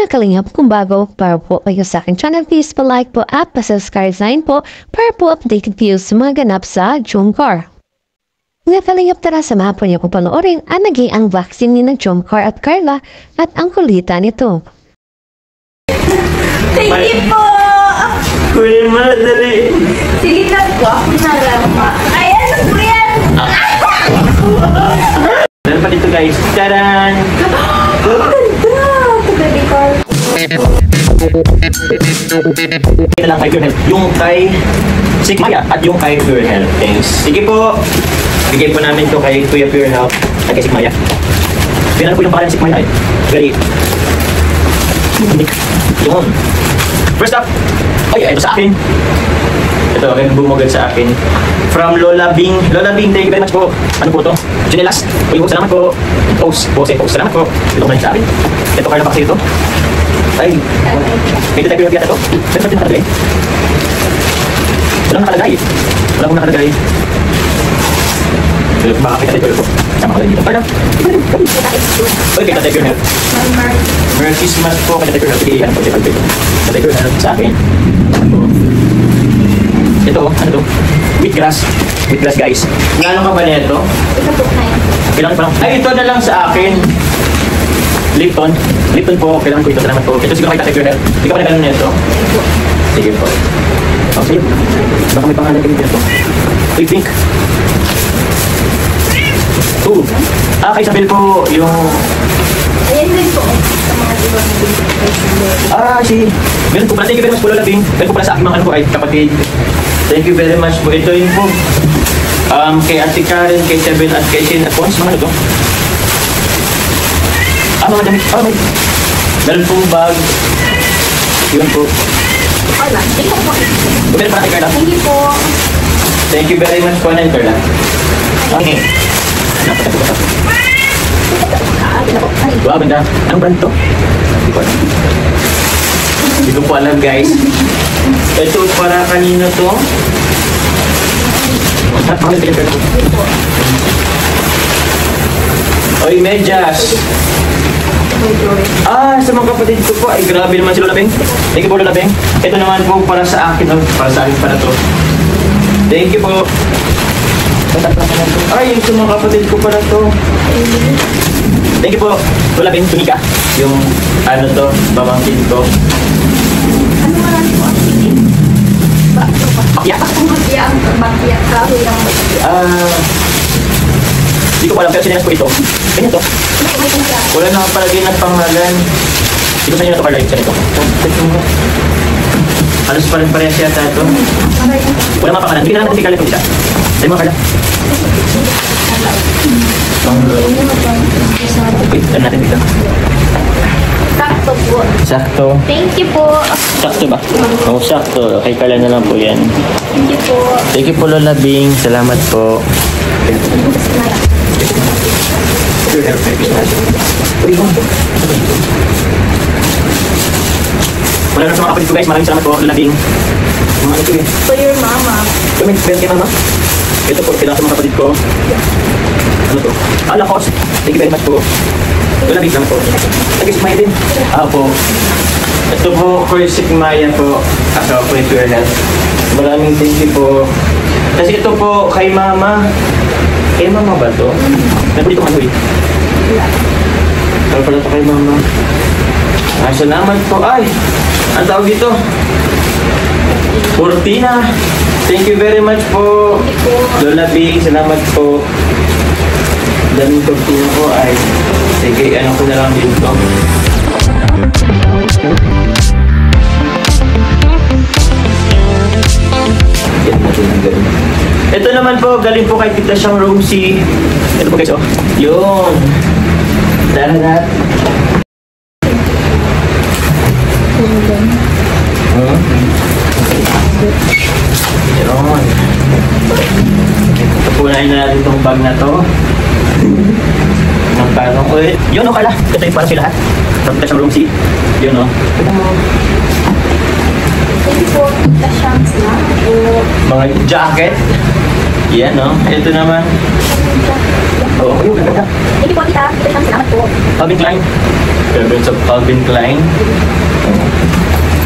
mga kalingap kung bago para po kayo sa aking channel, please pa-like po at pa-subscribe na rin po para po updated po sa mga ganap sa Jomcar. Mga kalingap, tara samahan po niyo kung panoorin ang naging ang vaccine ni ng Jomcar at Carla at ang kulitan nito. Thank you po! Kunin mo na, dali. Sige lang po, ako na lang pa. Ay, ano po yan? Meron pa dito guys. Taran! Ito lang kay Pure Health. Yung kay Sigmaya at yung kay Pure Health. Thanks. Sige po. Bigay po namin to kay Kuya Pure Health at kay Sigmaya. Pinano po yung pangalan ng Sigmaya ay very unique. Yun. First up. Ay, ito sa akin. Ito, may bumugad sa akin. From Lola Bing. Lola Bing, thank you very much po. Ano po to? Chinelas. Uy, salamat po. Post. Salamat po. Ito ko na sa akin. Ito, Carla pa kasi ito. Ay, may detective na ito. Saan natin nakalagay? Walang nakalagay. Wala kong nakalagay. Baka kita detective ito. Sama ko lang dito. Carla. Uy, kita detective na. Merry Christmas po. Kita detective na. Sige, ano po, detective na sa akin. Ito, ano to? Wheatgrass. Wheatgrass, guys. Ngano ka ba nito? Ito po na yun. Kailangan pa lang. Ay, ito na lang sa akin. Lipton. Lipton po. Kailangan ko ito. Salamat po. Ito siguro kayo tatay. Hindi ka pa nagkaroon nito. Sige po. Oh, sige. Baka may pangalan kayo nito. Uy, pink. Kay Isabel po yung... Ayan din po. Sa mga ibang Meron po pala. Thank you very much po, Lola Bing. Meron po pala sa aking mga ano po ay kapatid. Thank you very much po. Ito yun po. Kay Ate Karen, kay Seven at kay Shane at Pons. Mga ano to? Mga damit. May meron pong bag. Yun po. Carla, ikaw po. Meron pala kay Carla. Thank you po. Thank you very much po, Nan Carla. Okay. Wow, ganda. Anong brand to? Hindi ko po alam, guys. Ito para kanino to? Oy, medyas. Sa mga kapatid ko po. Ay, grabe naman si Lola Beng. Thank you po, Lola Beng. Ito naman po para sa akin. Para sa akin para to. Thank you po. Ay, yung sa mga kapatid ko pala to. Thank you po. Lola Beng, tunika. Yung ano to, babangkin ko. Ano nga lang po? Bakya? Bakya. Kahoy lang. Hindi ko alam, pero sinelas ko ito. Ganyan to. Wala na palagay ng pangalan. Ito sa inyo na ito, Carla. Ito. Halos pa rin parehas yata ito. Wala mga pangalan. Bigyan na natin si Carla itong isa. Dahil mga Carla. Wait, dahil natin dito. Sakto po. Sakto. Thank you po. Sakto ba? Oo, sakto. Kay Carla na lang po yan. Thank you po. Thank you po, Lola Bing. Salamat po. Wala lang sa mga kapatid ko, guys. Maraming salamat po, Lola Bing. For your mama. May belt kay mama. Ito po, kailangan sa mga kapatid ko. Ano to? Lakos. Thank you very much po. Lola Bing, salamat po. Thank you, Sigmaya din. Po. Ito po, for Sigmaya po. Asawa po ni Pure Health. Maraming thank you po. Kasi ito po, kay mama. Kay mama ba to? Ano dito kanoy? Ano pala ito kay mama? Salamat po. Ay! Ang tawag dito? Cortina. Thank you very much po. Lola B, salamat po. Daming cortina po ay. Sige, ano ko na lang dito. Yan natin ang galing. Ito naman po, galing po kay Tita Siyang Rosie. Ito po guys, oh. Yun. Darat. Yun. Tapunahin na natin itong bag na to. Ang parang, uy. Yun, oh, Carla. Ito yung para sa lahat. Sa Tita Siyang Rosie. Yun, oh. Thank you po. The shanks na po. Mga jacket. Yan, no? Ito naman. Oo, yung ganda. Thank you po, tita. Salamat po. Calvin Klein. Favorite of Calvin Klein.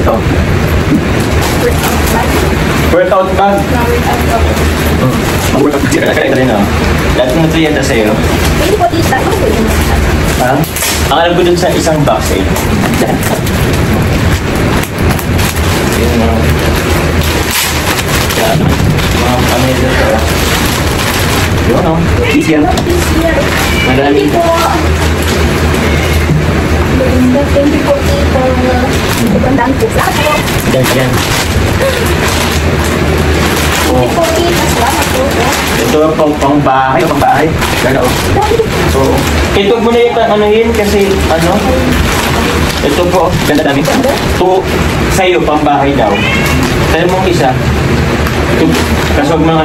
Ito. Workout bag. Mag-workout ka rin, rin, no? Lahat ng nutriyenta sa'yo. Thank you po, tita. Ano po yun? Ha? Ang alam ko dun sa isang box, eh. Yan, no? Yan. Mga pamilya ito. Yun, no? Easier. Thank you po. Thank you po, tita. Magandang po. Salamat po. Yan, yan. Thank you po, tita. Salamat po. Ito, pang bahay. Pang bahay. Gano'n. So, ito mo na yung ano yun kasi, ano? Ito po, ganda dami. Ito, sa'yo, pang bahay daw. Sa'yo mong isa. Ito, kasog mga,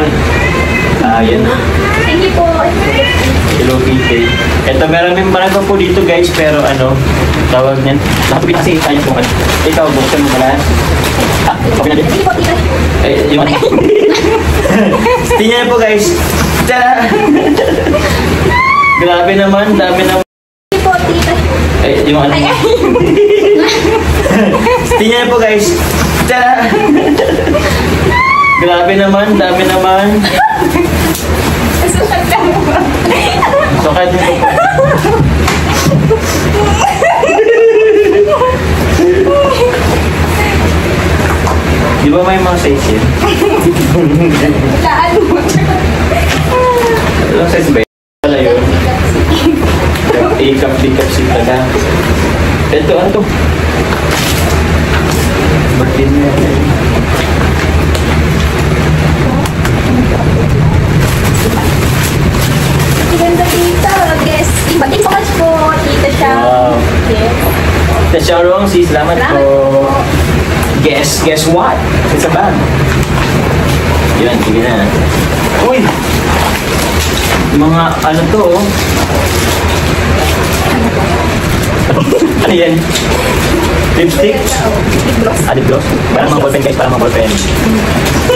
yan. Thank you po. Hello, Kitty. Ito, meron pa po dito, guys, pero ano, tawag niyan. Nakapit kasi tayo po. Ikaw, buksan mo pala. Kapit natin. Thank you po, tita. Yung ano? Tingnan niyo po, guys. Tara! Grabe naman, dami naman. Thank you po, tita. Yung ano? Tingnan niyo po, guys. Tara! Grabe naman, dami naman. Sukat ka mo ba? Sukat mo po. Di ba may mga size yun? Laan mo. Ilang size ba yun? Wala yun. Ikap-ikap sila na. Ito, ano to? Batin mo yan. Ganda, tita. Guess. Thank you so much po, tita siya. Wow. Yes. Tita Sharon, sis, salamat Salamat po. po. Guess what? It's a bag. Yan, sige na. Uy! Mga ano to, oh. Ano yan? Lipstick? Ah, lip gloss? Parang mga ballpen, guys. Parang mga ballpen.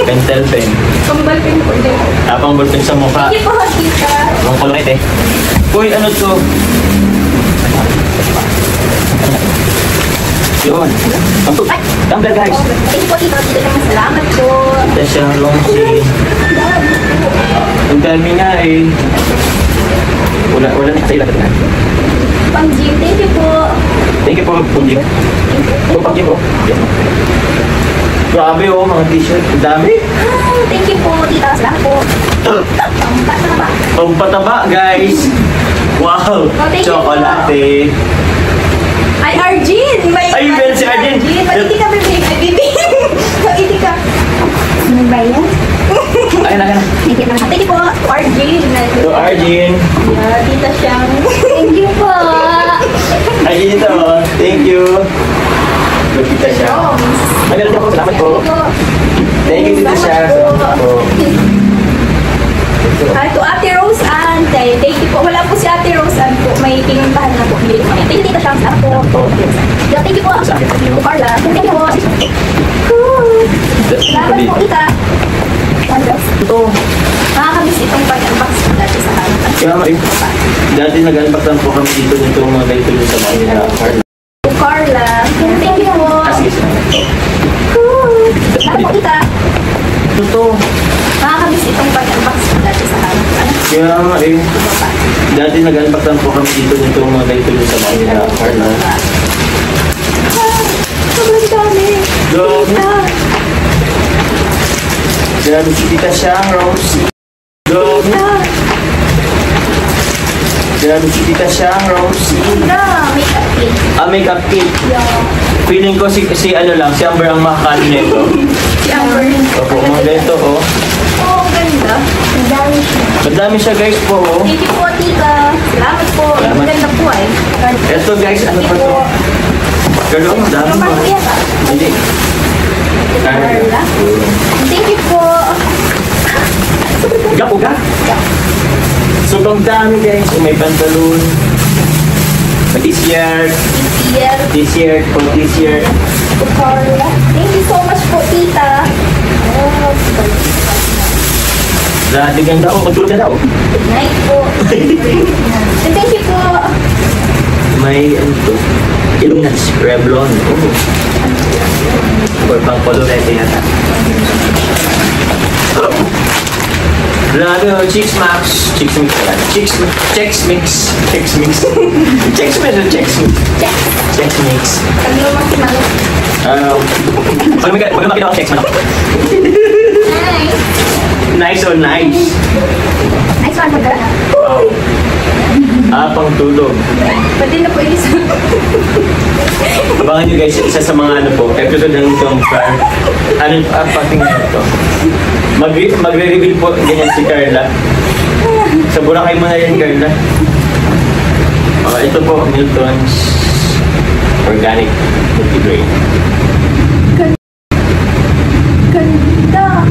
Pentel pen. Kambal ko po. Tapang ballpen sa mukha. Thank you po, tita. Mga kulay, eh. Uy, ano to? Yun. Tumbler, guys. Thank you po, tita. Tita naman, salamat po. Tita Sharon, sis. Ang dami nga, eh. Wala na sa ilan na. Pang gym, thank you po. Thank you po, Punjik. Ito, Punjik po. Grabe, oh, mga t-shirt. Ang dami. Thank you po, tita. Salamat po. Pampataba. Pampataba, guys. Wow. thank you Chocolate. Ay, Arjin! Ay, well, si Arjin. Maliti ka, baby. Ay, baby. Maliti ka. Ano ba yan? Ay, na. Thank you po, Arjin. So, Arjin. Tita siyang. Thank you po. Arjin ito, oh. Thank you. Tita siya. Ay, meron po. Salamat po. Thank you, Tita siya. Salamat po. To Ate Rose Ann. Thank you po. Wala po si Ate Rose Ann po. May pinuntahan na po. Thank you, Tita Siyang. Salamat po. Thank you po. Carla. Thank you po. Salamat po, Tita. Ito. Nakakamiss itong pag-unbox dati sa kanila. Kaya nga, dati nag-unbox lang po kami dito nito mga ganito sa Manila. Carla. Thank you po. Sige, salamat po. Salamat po, Tita. Ito. Nakakamiss itong pag-unbox dati sa kanila. Kaya nga, dati nag-unbox lang po kami dito nito mga ganito sa Manila. Sobrang dami. Grabe. Grabe si Tita Sharon. Grabe. Grabe si Tita Sharon. Makeup kit. Makeup kit. Yeah. Feeling ko si ano lang, si Amber ang makakali nito. Si Amber. Opo, mga ganito, oh. Oh, ganda. Ang dami siya. Madami siya, guys, po, oh. Thank you po, tita. Salamat po. Salamat. Ang ganda po ay. Ito, guys, ano pa to? Gano'n, madami Yung ba? mark yata. Hindi. Carla. Thank you po. Gapo ka? Sobrang dami, guys. May pantalon. May t-shirt. Dear T-shirt po, t-shirt. Carla. Thank you so much po, tita. Grabe ganda. Oh, magtulog na daw. Good night po. Thank you po. May ano to? Illuminati Revlon. Oh. Or pang colorete yata. Grabe oh, Chicks Max. Chicks Mix pala. Chicks Mix. Chicks Mix o Checks Mix? Checks Mix. Kami naman si Malo. Pag makita ko checks man ako. Nice. Nice o nice? Nice one, magkala. Wow. Pang tulog. Pwede na po isa. Abangan nyo guys, isa sa mga ano po, episode ng Jomcar. Ano, patingin ito. Magre-reveal po ganyan si Carla. Sa Boracay mo na yan, Carla. Ito po, Milton's Organic Multigrain. Ganda.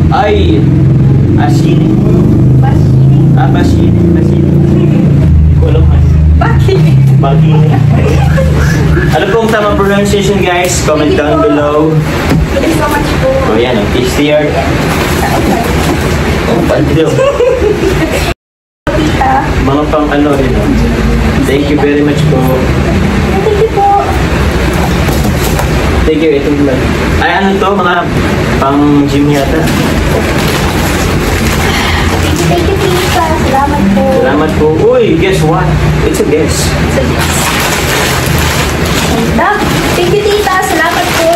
Ay! Asin. Basini. Basin. Hindi ko alam man. Bakit? Bagini. Ano pong tamang pronunciation guys? Comment down below. Thank you so much po. O yan, ang tastier. Oh, pandiyo. Tita. Mga pang ano rin. Thank you very much po. Thank you po. Thank you, ito lang. Ay, ano to? Mga pang gym yata. Thank you, Tita. Salamat po. Salamat po. Uy, guess what? It's a guess. Ganda. Thank you, Tita. Salamat po.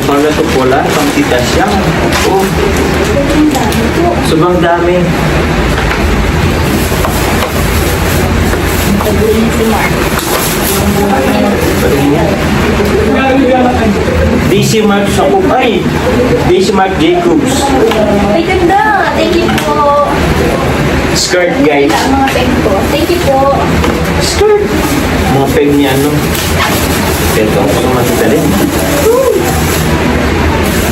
Kung ito pula, pang tita siya. Oh, Ang dami po. sobrang dami. Pag-uwi si Mark. DC Mark Sakop. Ay! DC Mark Jacobs. Ay, ganda. Thank you po. Skirt, guys. Ang mga peg po. Thank you po. Skirt. Mga peg niya, no? Ito, gusto makita rin.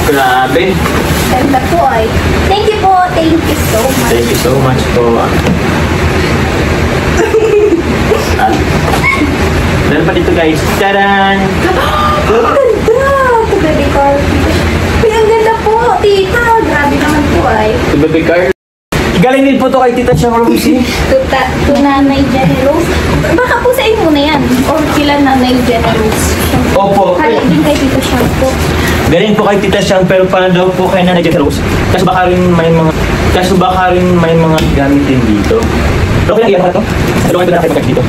Grabe. Ganda po ay. Thank you po. Thank you so much. Thank you so much po. Meron pa dito guys. Taran! Ang ganda. Baby Carl. Ay, ang ganda po. Tita. Grabe naman po ay. Si Baby Carl. Galing din po to kay Tita Siyang Rosie. To Nanay Jenny Rose. Baka po sa inyo na yan. Or kila Nanay Jenny Rose. Opo. Kaya din kay Tito Siyang po. Galing po kay Tita Siyang pero paano daw po kay Nanay Jenny Rose. Kaso baka rin may mga gamit din dito. Pero kaya iyan ko na to. Tulungan ko na kayo dito.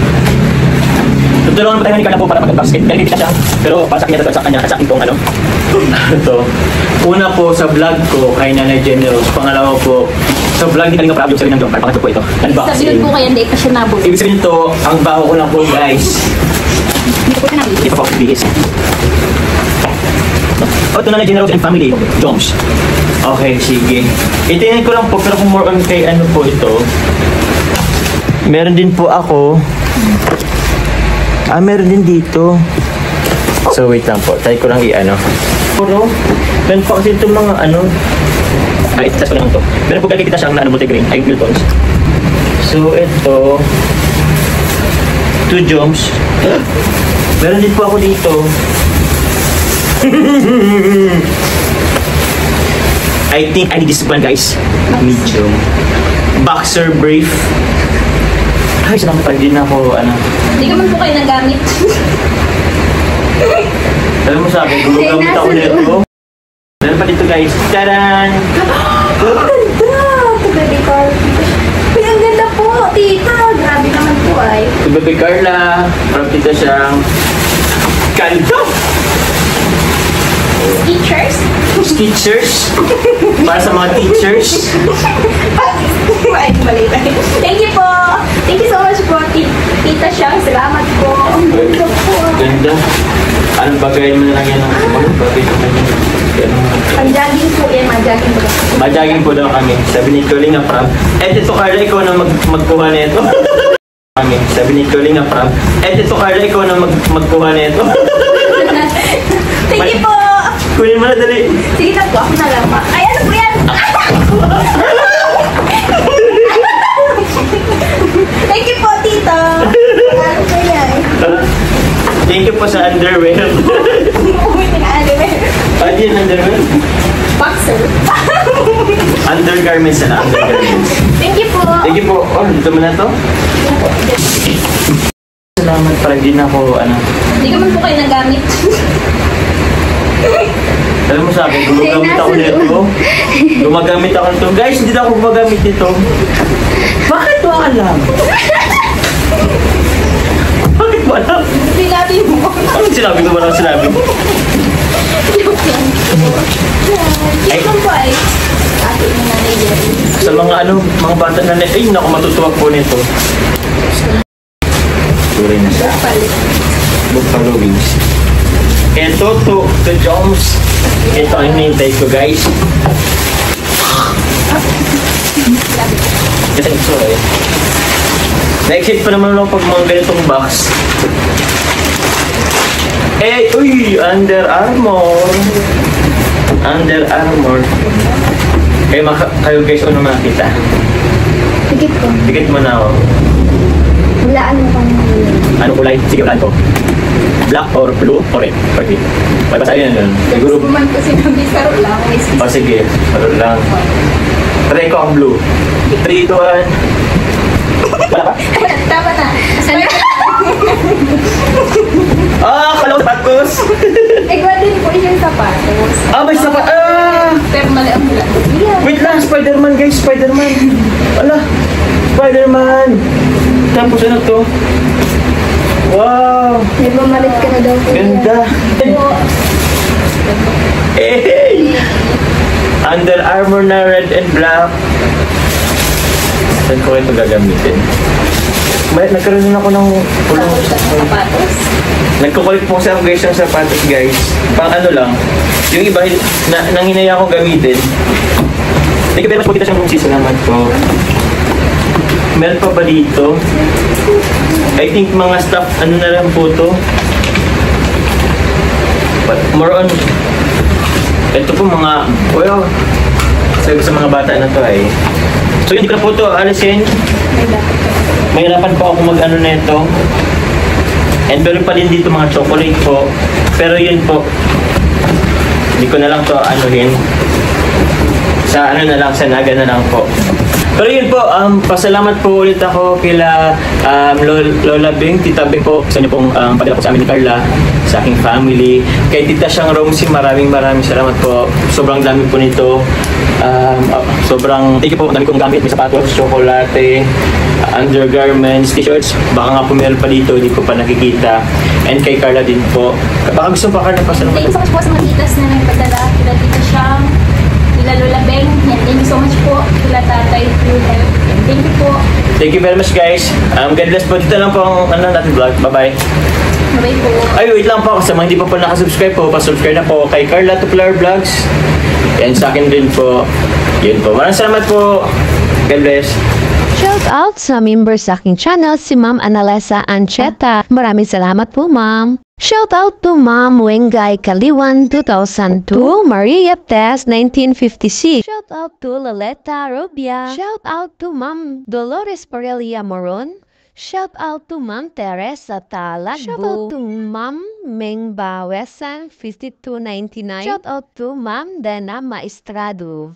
Tutulungan pa tayo ni Carla po para mag-basket. Galing kay Tita Siyang. Pero para sa kanya at sa kanya at sa akin pong ano. Ito. Una po sa vlog ko kay Nanay Jenny Rose. Pangalawa po sa vlog ni Kalinga Prab yung sabi ng Jomcar. Pangatlo po ito. Sabihin po kaya hindi pa siya nabot. Ibig sabihin ito, ang baho ko lang po guys. Hindi po siya nabot. Ito po, bihis. O, ito na Jenny Rose and family. Joms. Okay, sige. Itingin ko lang po, pero kung more on kay ano po ito. Meron din po ako. Meron din dito. So, wait lang po. Try ko lang i-ano. Pero, meron po kasi itong mga ano. Itas ko lang ito. Meron po kakikita siyang na multigrain. Ay, Miltons. So, ito. 2 joms. Meron din po ako dito. I think I need this one, guys. Medium. Boxer brief. Ay, salamat pa. Hindi na ako, ano. Hindi ka man po kayo nagamit. Alam mo sa akin, gumagamit ako nito. Meron pa dito, guys. Taran! Ang ganda! Ito, Baby Carl. Ay, ang ganda po, tita. Grabe naman po ay. Si Baby Carla. Parang kita siyang kanto. Teachers? Teachers. Para sa mga teachers. Ay, mali tayo. Thank you po. Thank you so much po, Tita Siyang. Salamat po. Ang ganda po. Ganda. Anong bagayin mo na lang yan? Anong bagayin mo na yan? Pang-jogging po yan, mag-jogging po. Majaging po daw kami. Sabi ni Kalinga Prab. Ito Carla, ikaw na magkuha na ito. Kami. Sabi ni Kalinga Prab. Ito Carla, ikaw na magkuha na ito. Thank you po. Kunin mo na dali. Sige na po, ako na lang. Ay, ano po yan? Thank you po, tita. Ano po yan? Thank you po sa underwear. Umuwi na underwear. Ano yung underwear? Boxer. Undergarments na undergarments. Thank you po. Thank you po. Oh, dito mo na to. Salamat, parang di na ako, Hindi ko man po kayo nagamit. alam mo sa akin, gumagamit ako nito. Gumagamit ako nito. Guys, hindi na ako gumagamit nito. Bakit mo alam? Bakit mo alam? Sinabi mo. Anong sinabi ko ba lang sinabi? Ay, ito po ay ate mo na Sa mga mga bata na ay, naku, matutuwa po nito. Tuloy na siya. Buffalo wings. Ito to Jones. Ito ang hinihintay ko, guys. Kasi sorry. Na-exit pa naman ako pag mga ganitong box. Eh, uy! Under Armour. Under Armour. Kayo guys, ano makita? Tikit ko. Tikit mo na ako. Wala ano pang Ano kulay? Sige, ulan ko. Black or blue or red? Okay. May basahin na nun. Siguro. Gusto man kasi nang bisaro lang. Oh, sige. Ano lang. Try ko ang blue. 3, 2, 1. Wala pa? Tama na. Kalaw sapatos! Iba din po yung sapatos. May sapat. Pero mali ang mula. Wait lang, Spider-Man guys, Spider-Man. Wala. Spider-Man. Tapos ano to? Wow. May mamalit ka na daw po. Ganda. Hey! Under Armour na red and black. Saan ko ito gagamitin? Nagkaroon na ako ng pulong. Sapatos. Nagkukulit po kasi ako guys ng sapatos guys. Pang ano lang. Yung iba, nang hinaya akong gamitin. Thank you very much po kita siyang salamat po. Meron pa ba dito? I think mga stuff, ano na lang po to. But more on, ito po mga, well, sabi sa mga bata na to ay. So hindi ko na po to alisin. Mahirapan po ako mag-ano na ito. And meron pa din dito mga chocolate po. Pero yun po, hindi ko na lang to anuhin. Sa ano na lang, sa naga na lang po. Pero yun po, pasalamat po ulit ako kila Lola Bing, Tita Bing po, sa inyo pong padala po sa amin ni Carla, sa aking family. Kay Tita Siyang Romsey, maraming salamat po. Sobrang dami po nito. Sobrang, thank you po, dami kong gamit. May sapatos, chocolate, undergarments, t-shirts. Baka nga po meron pa dito, hindi ko pa nakikita. And kay Carla din po. Baka gusto pa Carla, pasalamat. Thank you so much po sa mga titas na nagpadala. Kila Tita Siyang, kila Lola Beng. Thank you so much po. Kila Tatay Phil. Thank you po. Thank you very much guys. God bless po. Dito lang po ang natin vlog. Bye-bye. Bye po. Ay, wait lang po. Sa mga hindi pa po nakasubscribe po, pasubscribe na po kay Carla Tuplar Vlogs. And sa akin din po. Yun po. Maraming salamat po. God bless. Shout out sa member sa aking channel, si Ma'am Analesa Ancheta. Maraming salamat po, Ma'am. Shout out to Ma'am Wengay Kaliwan 2002, Maria Tess 1956. Shout out to Laleta Rubia. Shout out to Ma'am Dolores Parelia Moron. Shout out to Ma'am Teresa Talagbo. Shout out to Ma'am Meng Bawesan 5299. Shout out to Ma'am Dana Maestrado.